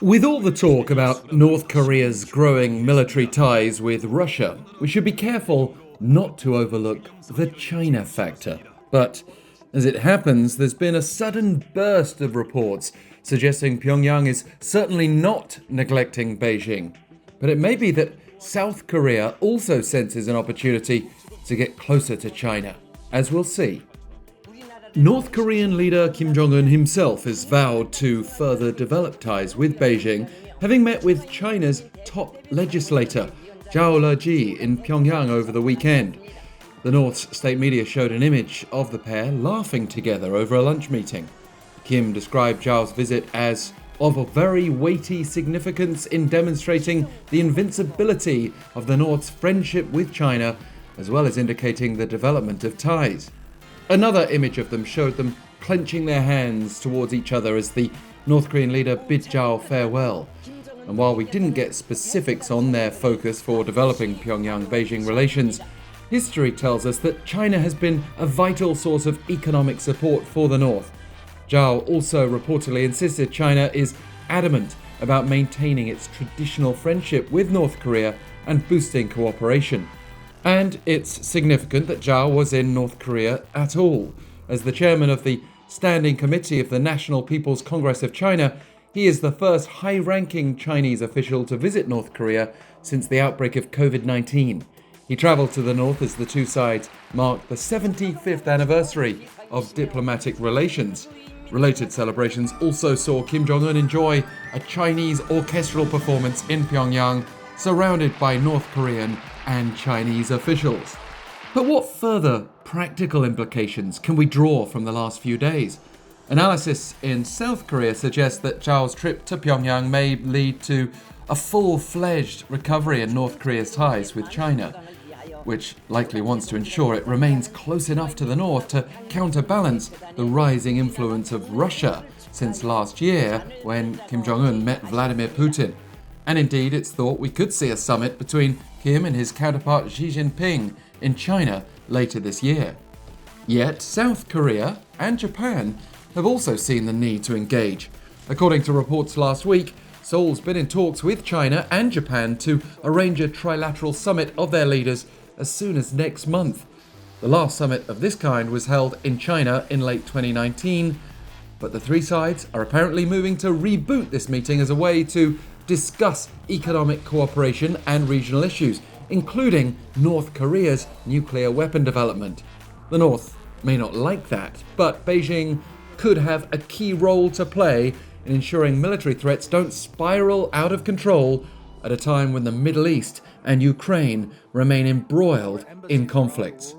With all the talk about North Korea's growing military ties with Russia, we should be careful not to overlook the China factor. But as it happens, there's been a sudden burst of reports suggesting Pyongyang is certainly not neglecting Beijing. But it may be that South Korea also senses an opportunity to get closer to China, as we'll see. North Korean leader Kim Jong-un himself has vowed to further develop ties with Beijing, having met with China's top legislator, Zhao Leji, in Pyongyang over the weekend. The North's state media showed an image of the pair laughing together over a lunch meeting. Kim described Zhao's visit as of a very weighty significance in demonstrating the invincibility of the North's friendship with China, as well as indicating the development of ties. Another image of them showed them clenching their hands towards each other as the North Korean leader bid Zhao farewell. And while we didn't get specifics on their focus for developing Pyongyang-Beijing relations, history tells us that China has been a vital source of economic support for the North. Zhao also reportedly insisted China is adamant about maintaining its traditional friendship with North Korea and boosting cooperation. And it's significant that Zhao was in North Korea at all. As the chairman of the Standing Committee of the National People's Congress of China, he is the first high-ranking Chinese official to visit North Korea since the outbreak of COVID-19. He travelled to the north as the two sides marked the 75th anniversary of diplomatic relations. Related celebrations also saw Kim Jong-un enjoy a Chinese orchestral performance in Pyongyang, surrounded by North Korean and Chinese officials. But what further practical implications can we draw from the last few days? Analysis in South Korea suggests that Zhao's trip to Pyongyang may lead to a full-fledged recovery in North Korea's ties with China, which likely wants to ensure it remains close enough to the north to counterbalance the rising influence of Russia since last year when Kim Jong-un met Vladimir Putin. And indeed, it's thought we could see a summit between Kim and his counterpart Xi Jinping in China later this year. Yet, South Korea and Japan have also seen the need to engage. According to reports last week, Seoul's been in talks with China and Japan to arrange a trilateral summit of their leaders as soon as next month. The last summit of this kind was held in China in late 2019, but the three sides are apparently moving to reboot this meeting as a way to discuss economic cooperation and regional issues, including North Korea's nuclear weapon development. The North may not like that, but Beijing could have a key role to play in ensuring military threats don't spiral out of control at a time when the Middle East and Ukraine remain embroiled in conflicts.